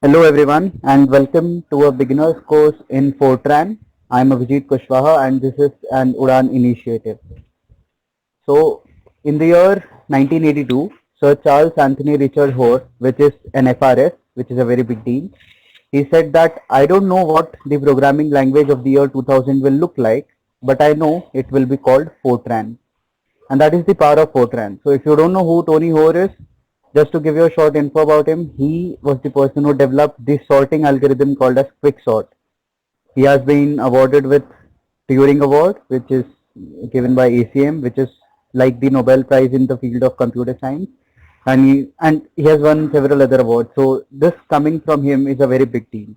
Hello everyone and welcome to a beginner's course in Fortran. I'm Abhijit Kushwaha and this is an Udan initiative. So in the year 1982, Sir Charles Anthony Richard Hoare, which is an FRS, which is a very big deal, he said that I don't know what the programming language of the year 2000 will look like, but I know it will be called Fortran. And that is the power of Fortran. So if you don't know who Tony Hoare is, just to give you a short info about him, he was the person who developed this sorting algorithm called as quicksort. He has been awarded with Turing Award, which is given by ACM, which is like the Nobel Prize in the field of computer science, and he has won several other awards. So this coming from him is a very big deal.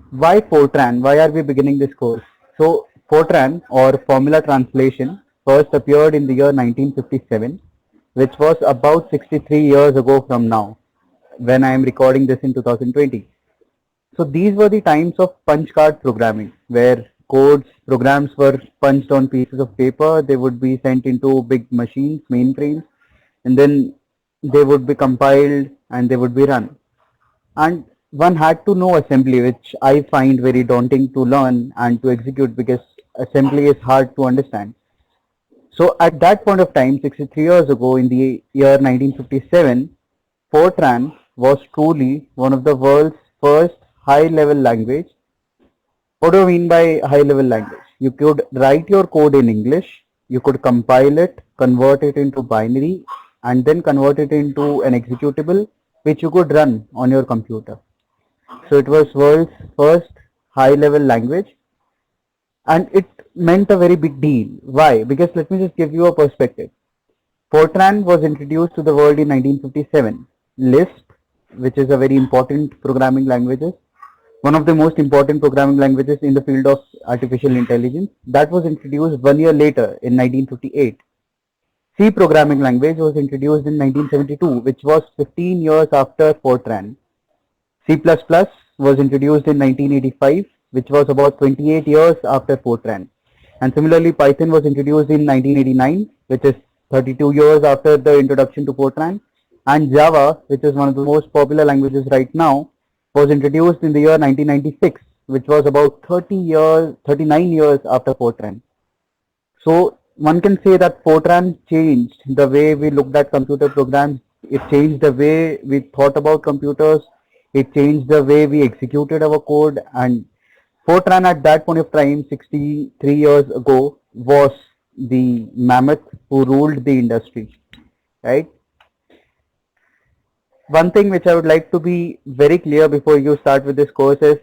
Why Fortran? Why are we beginning this course? So Fortran or formula translation first appeared in the year 1957, which was about 63 years ago from now when I am recording this in 2020. So these were the times of punch card programming where programs were punched on pieces of paper. They would be sent into big machines, mainframes, and then they would be compiled and they would be run. And one had to know assembly, which I find very daunting to learn and to execute because assembly is hard to understand. So at that point of time, 63 years ago in the year 1957, Fortran was truly one of the world's first high-level language. What do I mean by high-level language? You could write your code in English, you could compile it, convert it into binary, and then convert it into an executable, which you could run on your computer. So it was world's first high-level language, and it meant a very big deal. Why? Because let me just give you a perspective. Fortran was introduced to the world in 1957. Lisp, which is a very important programming language, one of the most important programming languages in the field of artificial intelligence, that was introduced 1 year later in 1958. C programming language was introduced in 1972, which was 15 years after Fortran. C++ was introduced in 1985, which was about 28 years after Fortran. And similarly, Python was introduced in 1989, which is 32 years after the introduction to Fortran. And Java, which is one of the most popular languages right now, was introduced in the year 1996, which was about 39 years after Fortran. So one can say that Fortran changed the way we looked at computer programs. It changed the way we thought about computers. It changed the way we executed our code. And Fortran at that point of time, 63 years ago, was the mammoth who ruled the industry, right? One thing which I would like to be very clear before you start with this course is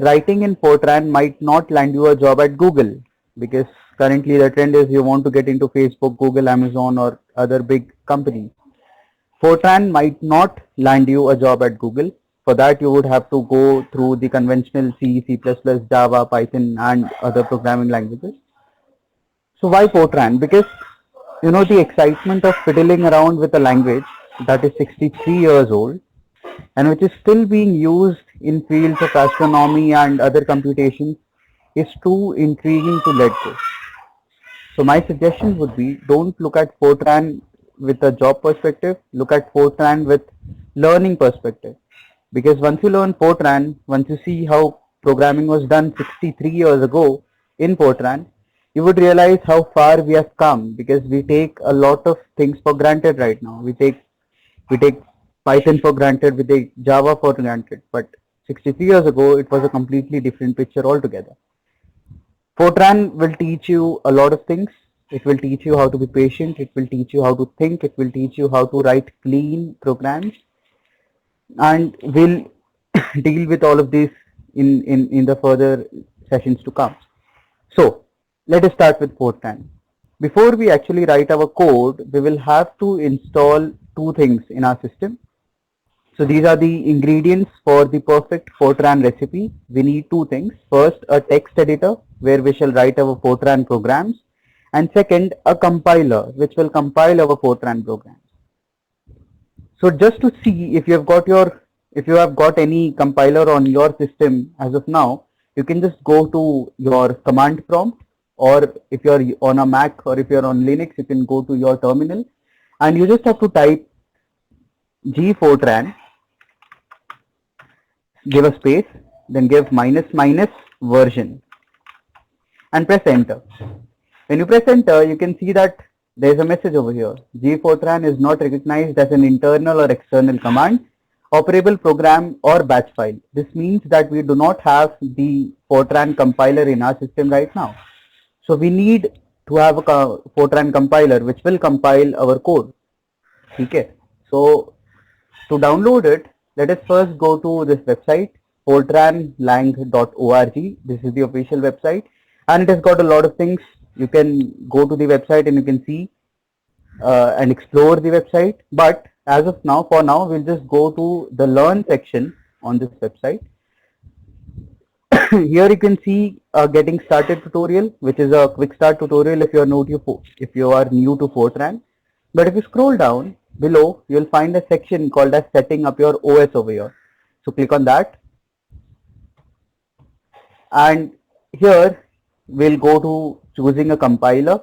writing in Fortran might not land you a job at Google, because currently the trend is you want to get into Facebook, Google, Amazon, or other big companies. Fortran might not land you a job at Google. For that, you would have to go through the conventional C, C++, Java, Python, and other programming languages. So why Fortran? Because the excitement of fiddling around with a language that is 63 years old and which is still being used in fields of astronomy and other computations is too intriguing to let go. So my suggestion would be, don't look at Fortran with a job perspective, look at Fortran with learning perspective. Because once you learn Fortran, once you see how programming was done 63 years ago in Fortran, you would realize how far we have come, because we take a lot of things for granted right now. We take Python for granted, we take Java for granted, but 63 years ago it was a completely different picture altogether. Fortran will teach you a lot of things. It will teach you how to be patient, it will teach you how to think, it will teach you how to write clean programs, and we'll deal with all of this in the further sessions to come. So let us start with Fortran. Before we actually write our code, we will have to install two things in our system. So these are the ingredients for the perfect Fortran recipe. We need two things. First, a text editor where we shall write our Fortran programs, and second, a compiler which will compile our Fortran programs. So just to see if you have got any compiler on your system as of now, you can just go to your command prompt, or if you're on a Mac or if you're on Linux, you can go to your terminal and you just have to type gfortran give a space, then give minus minus version and press enter. When you press enter, you can see that there is a message over here. G-Fortran is not recognized as an internal or external command, operable program or batch file. This means that we do not have the Fortran compiler in our system right now. So we need to have a Fortran compiler which will compile our code. Okay. So to download it, let us first go to this website, fortranlang.org. This is the official website, and it has got a lot of things. You can go to the website and you can see and explore the website. But as of now, for now, we'll just go to the learn section on this website. Here you can see a getting started tutorial, which is a quick start tutorial if you are new to Fortran. But if you scroll down below, you'll find a section called as setting up your OS over here. So click on that, and here we'll go to choosing a compiler.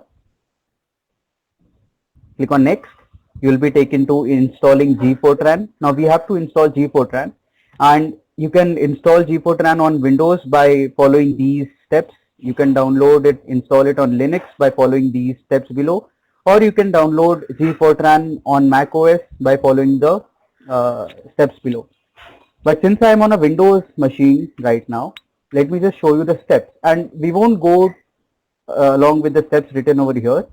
Click on next. You'll be taken to installing G-Fortran. Now we have to install G-Fortran, and you can install G-Fortran on Windows by following these steps. You can download it, install it on Linux by following these steps below, or you can download G-Fortran on Mac OS by following the steps below. But since I am on a Windows machine right now, let me just show you the steps, and we won't go along with the steps written over here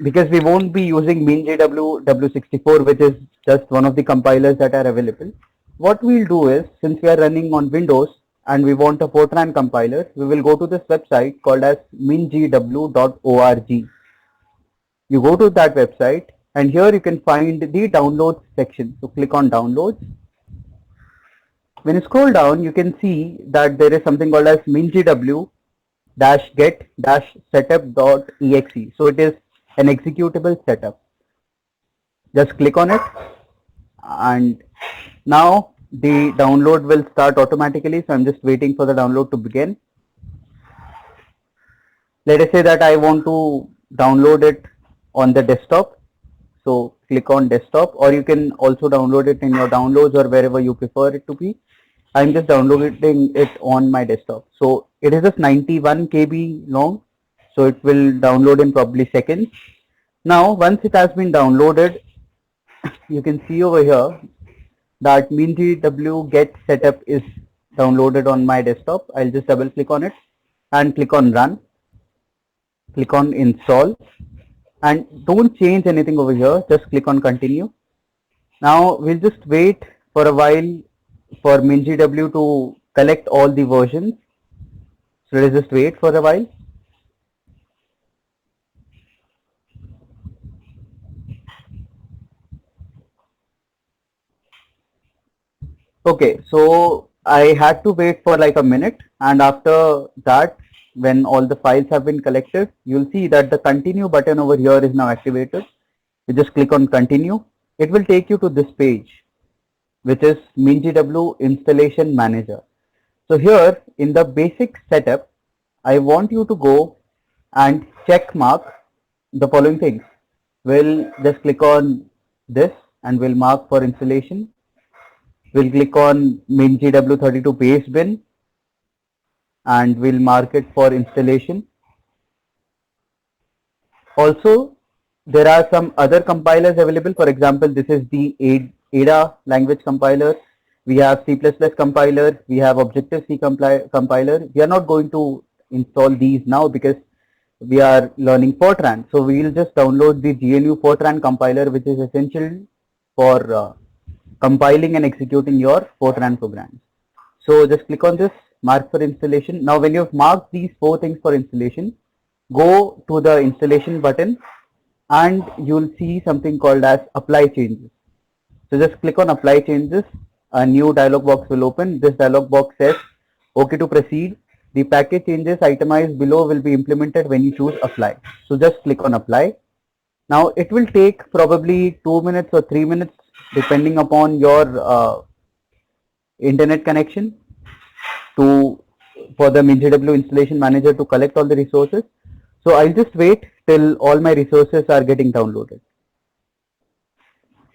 because we won't be using MinGW W64, which is just one of the compilers that are available. What we'll do is, since we are running on Windows and we want a Fortran compiler, we will go to this website called as mingw.org. You go to that website, and here you can find the downloads section. So click on downloads. When you scroll down, you can see that there is something called as mingw-get-setup.exe. So it is an executable setup. Just click on it, and now the download will start automatically. So I'm just waiting for the download to begin. Let us say that I want to download it on the desktop. So click on desktop, or you can also download it in your downloads or wherever you prefer it to be. I'm just downloading it on my desktop. So it is just 91 KB long. So it will download in probably seconds. Now once it has been downloaded, you can see over here that MinGW get setup is downloaded on my desktop. I'll just double click on it and click on run. Click on install, and don't change anything over here. Just click on continue. Now we'll just wait for a while for MinGW to collect all the versions. So let's just wait for a while. Okay, so I had to wait for like a minute, and after that, when all the files have been collected, you'll see that the continue button over here is now activated. You just click on continue. It will take you to this page, which is MinGW installation manager. So here in the basic setup, I want you to go and check mark the following things. We'll just click on this and we'll mark for installation. We'll click on MinGW32 base bin and we'll mark it for installation. Also, there are some other compilers available. For example, this is the Ada language compiler. We have C++ compiler. We have Objective-C compiler. We are not going to install these now because we are learning Fortran. So we will just download the GNU Fortran compiler, which is essential for compiling and executing your Fortran programs. So just click on this, mark for installation. Now when you've marked these 4 things for installation, go to the installation button and you'll see something called as apply changes. So just click on apply changes. A new dialog box will open. This dialog box says OK to proceed. The package changes itemized below will be implemented when you choose apply. So just click on apply. Now it will take probably 2 minutes or 3 minutes depending upon your internet connection for the MinGW installation manager to collect all the resources. So I'll just wait till all my resources are getting downloaded.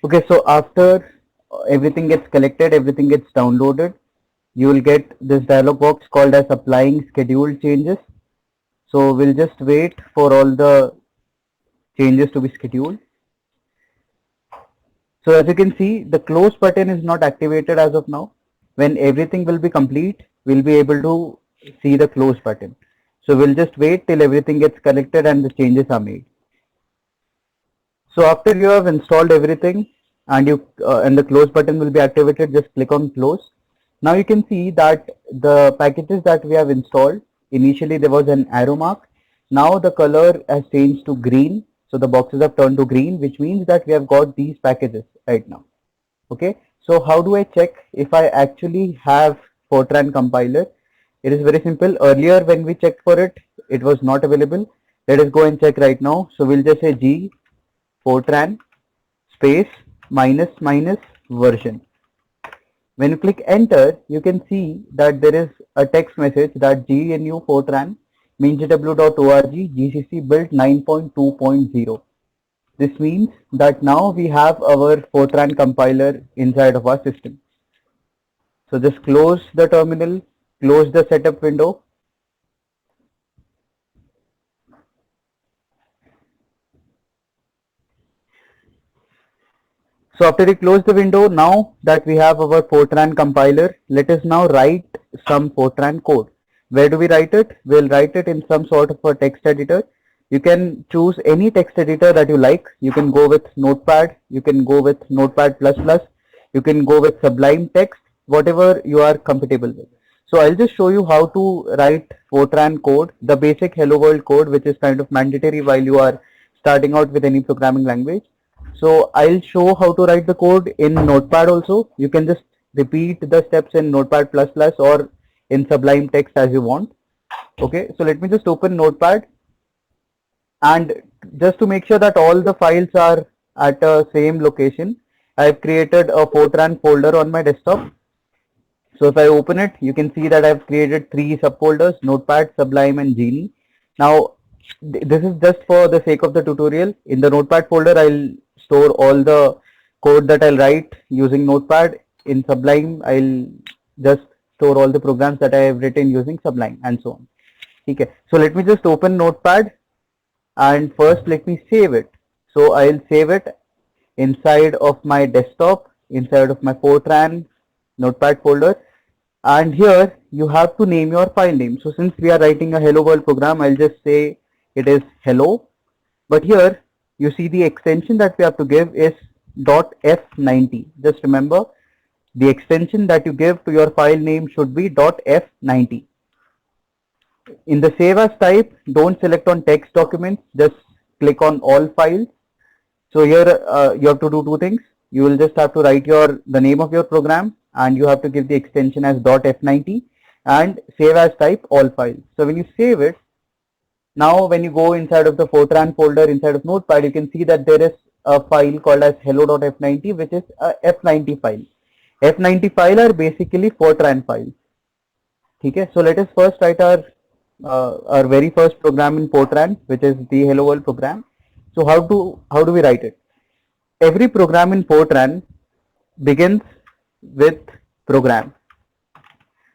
Okay, so after everything gets collected, everything gets downloaded. You will get this dialog box called as applying scheduled changes. So we'll just wait for all the changes to be scheduled. So as you can see, the close button is not activated as of now. When everything will be complete, we'll be able to see the close button. So we'll just wait till everything gets collected and the changes are made. So after you have installed everything and the close button will be activated, just click on close. Now you can see that the packages that we have installed, initially there was an arrow mark. Now the color has changed to green. So the boxes have turned to green, which means that we have got these packages right now. Okay. So how do I check if I actually have Fortran compiler? It is very simple. Earlier when we checked for it, it was not available. Let us go and check right now. So we'll just say G Fortran space minus minus version. When you click enter, you can see that there is a text message that GNU Fortran minjw.org GCC build 9.2.0. This means that now we have our Fortran compiler inside of our system. So just close the terminal, close the setup window. So after you close the window, now that we have our Fortran compiler, let us now write some Fortran code. Where do we write it? We'll write it in some sort of a text editor. You can choose any text editor that you like. You can go with Notepad, you can go with Notepad++, you can go with Sublime Text, whatever you are comfortable with. So I'll just show you how to write Fortran code, the basic Hello World code, which is kind of mandatory while you are starting out with any programming language. So I'll show how to write the code in Notepad also. You can just repeat the steps in Notepad++ or in Sublime Text as you want. Okay, so let me just open Notepad, and just to make sure that all the files are at a same location, I've created a Fortran folder on my desktop. So if I open it, you can see that I've created 3 subfolders: Notepad, Sublime and Genie. Now this is just for the sake of the tutorial. In the Notepad folder, I'll store all the code that I'll write using Notepad. In Sublime, I'll just store all the programs that I have written using Sublime and so on. Okay, so let me just open Notepad, and first let me save it. So I'll save it inside of my desktop, inside of my Fortran Notepad folder, and here you have to name your file name. So since we are writing a hello world program, I'll just say it is hello, but here you see the extension that we have to give is .f90. Just remember, the extension that you give to your file name should be .f90. In the save as type, don't select on text documents, just click on all files. So here you have to do 2 things. You will just have to write the name of your program, and you have to give the extension as .f90 and save as type all files. So when you save it, now when you go inside of the Fortran folder inside of Notepad, you can see that there is a file called as hello.f90, which is a F90 file. F90 file are basically Fortran files. Okay, so let us first write our very first program in Fortran, which is the hello world program. So how do we write it? Every program in Fortran begins with program.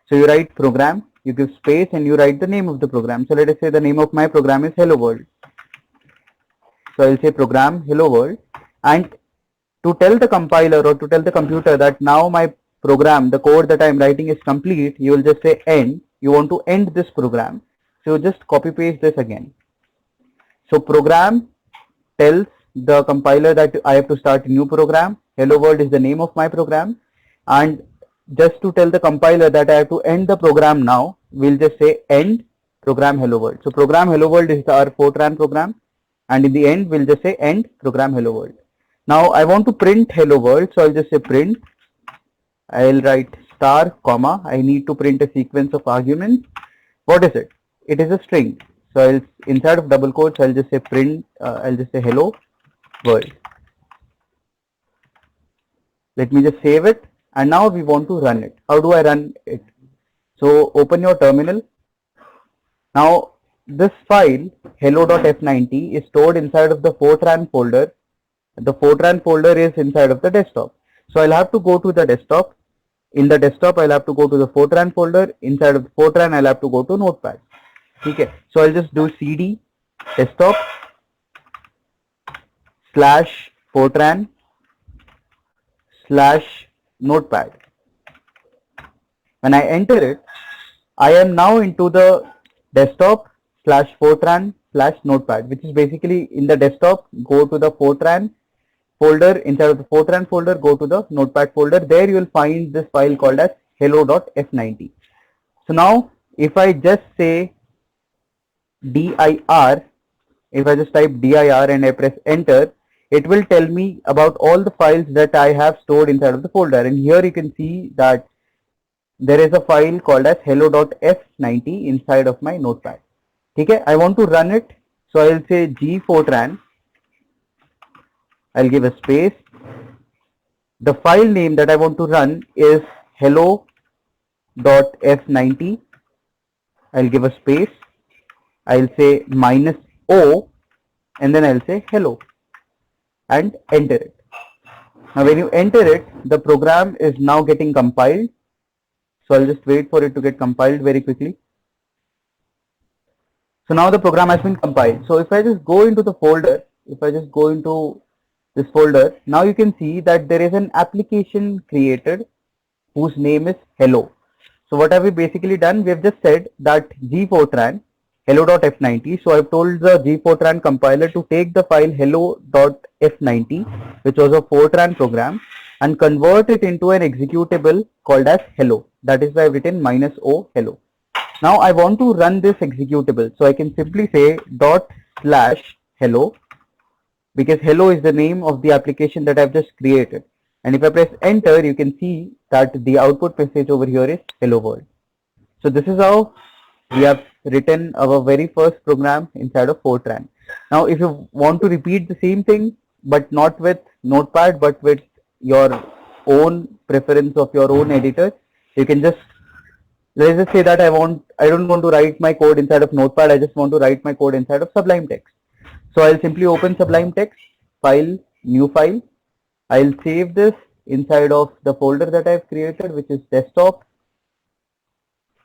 So you write program, you give space, and you write the name of the program. So let us say the name of my program is hello world. So I'll say program hello world, and to tell the compiler or to tell the computer that now my program, the code that I'm writing is complete, you will just say end. You want to end this program, so just copy paste this again. So program tells the compiler that I have to start a new program. Hello world is the name of my program, and just to tell the compiler that I have to end the program now, we'll just say end program hello world. So program hello world is our Fortran program, and in the end we'll just say end program hello world. Now I want to print hello world, so I'll just say print. I'll write star comma. I need to print a sequence of arguments. What is it? It is a string. So I'll, inside of double quotes, I'll just say print. I'll just say hello world. Let me just save it, and now we want to run it. How do I run it? So open your terminal. Now this file hello.f90 is stored inside of the Fortran folder. The Fortran folder is inside of the desktop. So I'll have to go to the desktop. In the desktop, I'll have to go to the Fortran folder. Inside of the Fortran, I'll have to go to Notepad. Okay. So I'll just do cd desktop slash Fortran slash Notepad. When I enter it, I am now into the desktop slash Fortran slash Notepad, which is basically in the desktop, go to the Fortran folder. Inside of the Fortran folder, go to the Notepad folder. There you will find this file called as hello.f90. So now if I just say dir, if I just type dir and I press enter, it will tell me about all the files that I have stored inside of the folder. And here you can see that there is a file called as hello.f90 inside of my Notepad. Okay, I want to run it. So I'll say gfortran. I'll give a space. The file name that I want to run is hello.f90. I'll give a space. I'll say -o and then I'll say hello and enter it. Now when you enter it, the program is now getting compiled. So I'll just wait for it to get compiled very quickly. So now the program has been compiled. So if I just go into the folder, if I just go into this folder, now you can see that there is an application created whose name is hello. So what have we basically done? We have just said that gfortran hello.f90. So I've told the gfortran compiler to take the file hello.f90, which was a Fortran program, and convert it into an executable called as hello. That is why I've written -o hello. Now I want to run this executable. So I can simply say ./hello, because hello is the name of the application that I've just created. And if I press enter, you can see that the output message over here is hello world. So this is how we have written our very first program inside of Fortran. Now if you want to repeat the same thing, but not with Notepad, but with your own preference of your own editor, you can just, let's just say that I don't want to write my code inside of Notepad, I just want to write my code inside of Sublime Text. So I'll simply open Sublime Text, file, new file. I'll save this inside of the folder that I've created, which is desktop,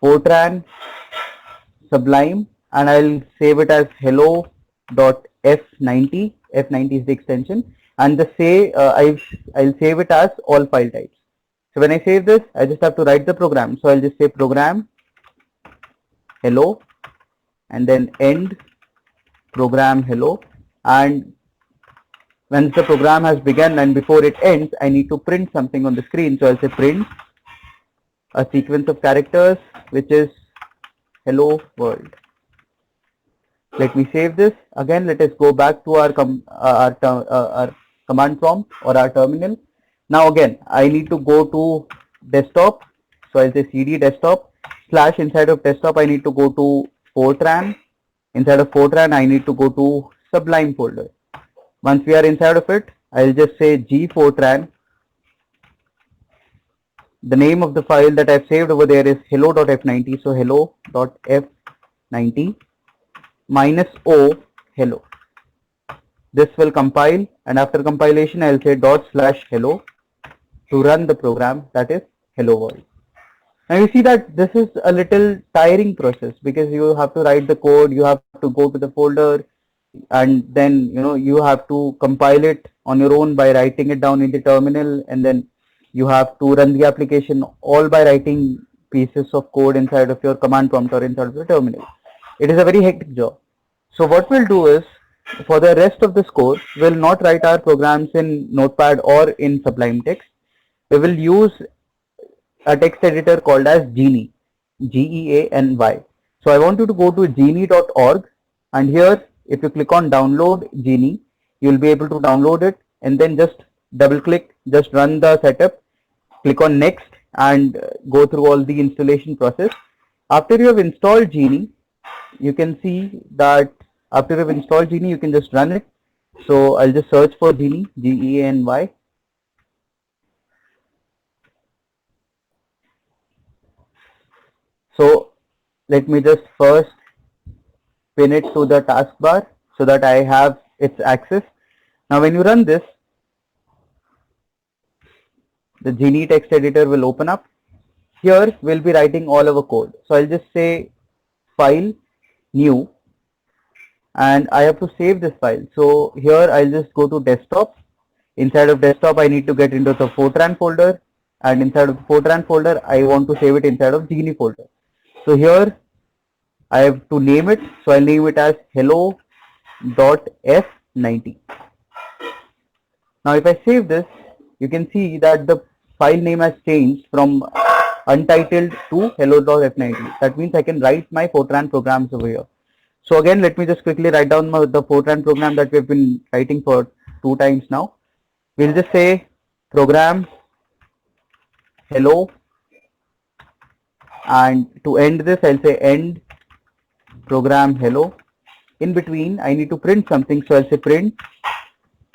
Fortran, Sublime, and I'll save it as hello.f90. F90 is the extension, and I'll save it as all file types. So when I save this, I just have to write the program. So I'll just say program hello and then end program hello, and once the program has begun and before it ends, I need to print something on the screen. So I'll say print a sequence of characters which is hello world. Let me save this. Again, let us go back to our command prompt or our terminal. Now again, I need to go to desktop. So I'll say cd desktop slash, inside of desktop I need to go to Fortran. Inside of Fortran I need to go to Sublime folder. Once we are inside of it, I'll just say gfortran. The name of the file that I've saved over there is hello.f90. So hello.f90 -o hello. This will compile, and after compilation I'll say ./hello to run the program, that is hello world. Now you see that this is a little tiring process because you have to write the code, you have to go to the folder, and then you have to compile it on your own by writing it down in the terminal, and then you have to run the application all by writing pieces of code inside of your command prompt or inside of the terminal. It is a very hectic job. So what we'll do is, for the rest of this course, we'll not write our programs in Notepad or in Sublime Text. We will use a text editor called as Geany, Geany. So I want you to go to geany.org, and here if you click on download Geany, you will be able to download it, and then just double click, just run the setup, click on next, and go through all the installation process. After you have installed Geany, you can see that after you have installed Geany, you can just run it. So I'll just search for Geany, Geany. So let me just first pin it to the taskbar so that I have its access. Now when you run this, the Genie text editor will open up. Here we'll be writing all our code. So I'll just say file, new, and I have to save this file. So here I'll just go to desktop. Inside of desktop, I need to get into the Fortran folder, and inside of the Fortran folder, I want to save it inside of Genie folder. So here I have to name it. So I'll name it as hello.f90. Now if I save this, you can see that the file name has changed from untitled to hello.f90. That means I can write my Fortran programs over here. So again, let me just quickly write down the Fortran program that we've been writing for 2 times now. We'll just say program hello, and to end this, I'll say end program hello. In between, I need to print something, so I'll say print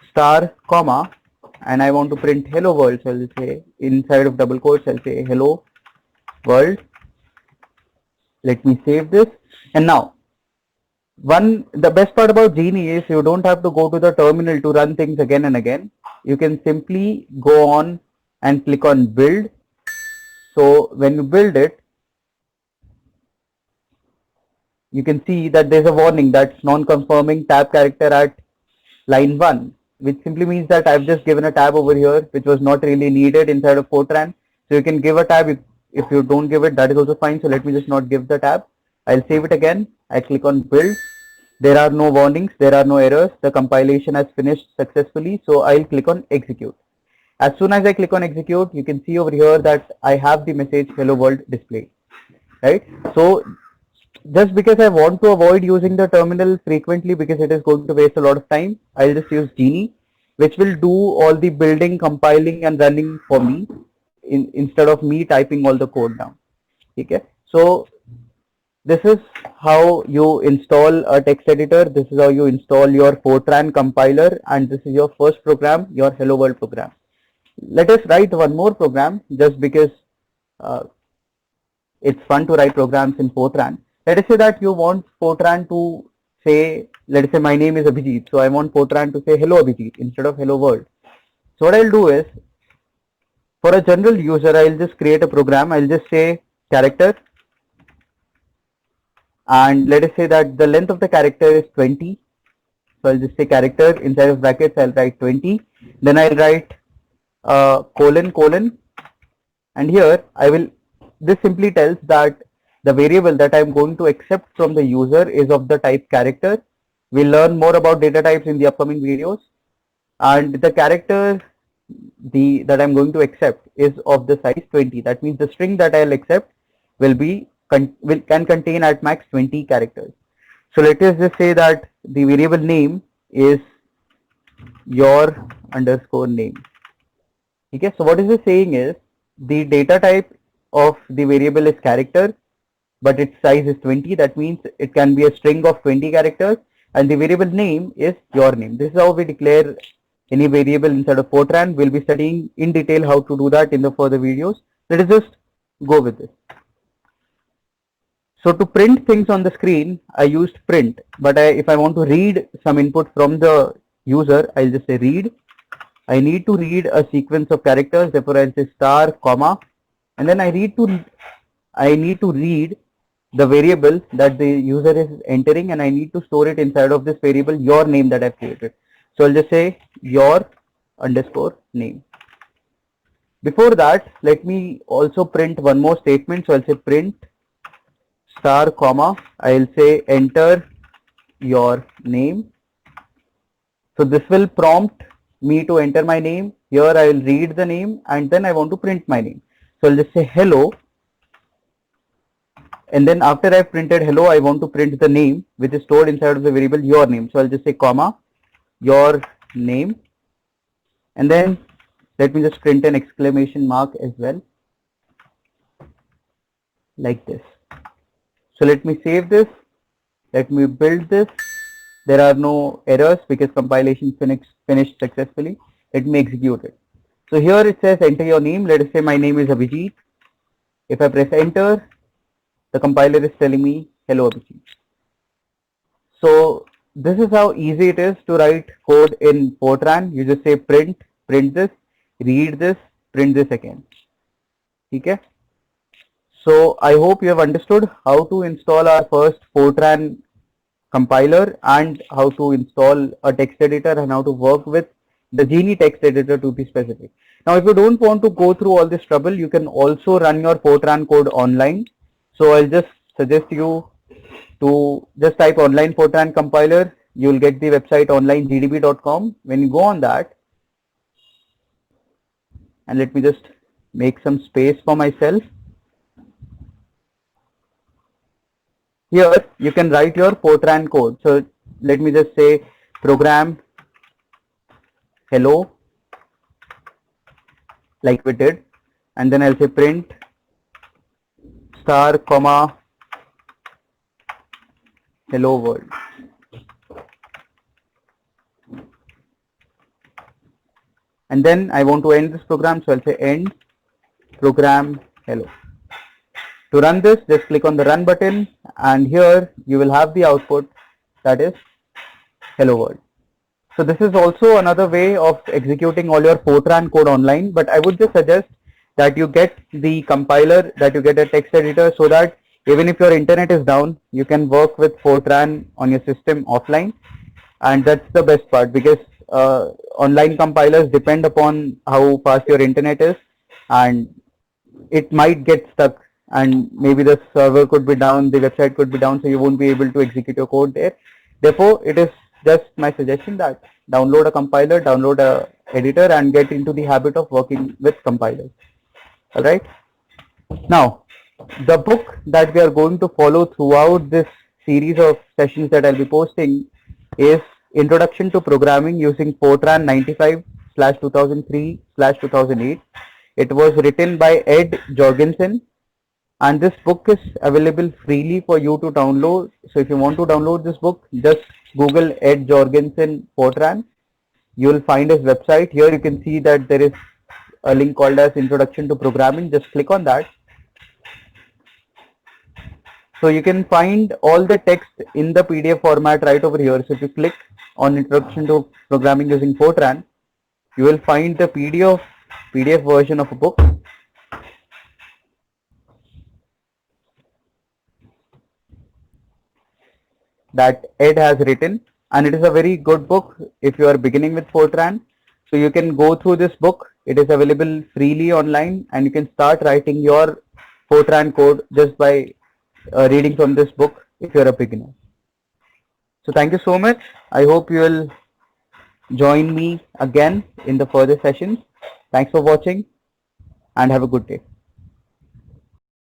star comma, and I want to print hello world, so I'll say inside of double quotes, I'll say hello world. Let me save this. And now the best part about Genie is you don't have to go to the terminal to run things again and again. You can simply go on and click on build. So when you build it, you can see that there's a warning that's non-conforming tab character at line 1, which simply means that I've just given a tab over here which was not really needed inside of Fortran. So you can give a tab. If you don't give it, that is also fine. So let me just not give the tab. I'll save it again. I click on build. There are no warnings, there are no errors. The compilation has finished successfully. So I'll click on execute. As soon as I click on execute, you can see over here that I have the message hello world displayed, right? So just because I want to avoid using the terminal frequently because it is going to waste a lot of time, I'll just use Genie, which will do all the building, compiling and running for me instead of me typing all the code down. Okay, so this is how you install a text editor. This is how you install your Fortran compiler, and this is your first program, your hello world program. Let us write one more program just because it's fun to write programs in Fortran. Let us say that you want Fortran to say, let us say my name is Abhijit. So I want Fortran to say hello Abhijit instead of hello world. So what I'll do is, for a general user, I'll just create a program. I'll just say character, and let us say that the length of the character is 20. So I'll just say character, inside of brackets I'll write 20. Then I'll write colon, and here this simply tells that the variable that I'm going to accept from the user is of the type character. We'll learn more about data types in the upcoming videos, and the character that I'm going to accept is of the size 20. That means the string that I'll accept can contain at max 20 characters. So let us just say that the variable name is your underscore name. Okay, so what is this saying is the data type of the variable is character, but its size is 20. That means it can be a string of 20 characters, and the variable name is your name. This is how we declare any variable inside of Fortran. We'll be studying in detail how to do that in the further videos. Let us just go with this. So to print things on the screen, I used print, but if I want to read some input from the user, I'll just say read. I need to read a sequence of characters, therefore I'll say star, comma, and then I need to read the variable that the user is entering, and I need to store it inside of this variable your name that I've created. So I'll just say your underscore name. Before that, let me also print one more statement. So I'll say print star, comma, I'll say enter your name. So this will prompt me to enter my name. Here I will read the name, and then I want to print my name. So I'll just say hello, and then after I've printed hello, I want to print the name which is stored inside of the variable your name. So I'll just say comma your name, and then let me just print an exclamation mark as well, like this. So let me save this. Let me build this. There are no errors because compilation finished successfully. Let me execute it. So here it says enter your name. Let us say my name is Abhijit. If I press enter, the compiler is telling me hello Abhijit. So this is how easy it is to write code in Fortran. You just say print this, read this, print this again. Okay. So I hope you have understood how to install our first Fortran compiler and how to install a text editor and how to work with the Genie text editor to be specific. Now, if you don't want to go through all this trouble, you can also run your Fortran code online. So I'll just suggest you to just type online Fortran compiler. You'll get the website onlinegdb.com. When you go on that, and let me just make some space for myself. Here you can write your Fortran code. So let me just say program hello like we did, and then I'll say print star comma hello world. And then I want to end this program, so I'll say end program hello. To run this, just click on the run button, and here you will have the output, that is hello world. So this is also another way of executing all your Fortran code online, but I would just suggest that you get the compiler, that you get a text editor, so that even if your internet is down, you can work with Fortran on your system offline. And that's the best part, because online compilers depend upon how fast your internet is, and it might get stuck, and maybe the server could be down, the website could be down, so you won't be able to execute your code there. Therefore, it is just my suggestion that download a compiler, download a editor, and get into the habit of working with compilers. All right. Now, the book that we are going to follow throughout this series of sessions that I'll be posting is Introduction to Programming using Fortran 95/2003/2008. It was written by Ed Jorgensen, and this book is available freely for you to download. So if you want to download this book, just Google Ed Jorgensen Fortran. You will find his website. Here you can see that there is a link called as Introduction to Programming. Just click on that. So you can find all the text in the PDF format right over here. So if you click on Introduction to Programming using Fortran, you will find the PDF version of a book. That Ed has written, and it is a very good book if you are beginning with Fortran. So you can go through this book. It is available freely online, and you can start writing your Fortran code just by reading from this book if you are a beginner. So thank you so much. I hope you will join me again in the further sessions. Thanks for watching, and have a good day.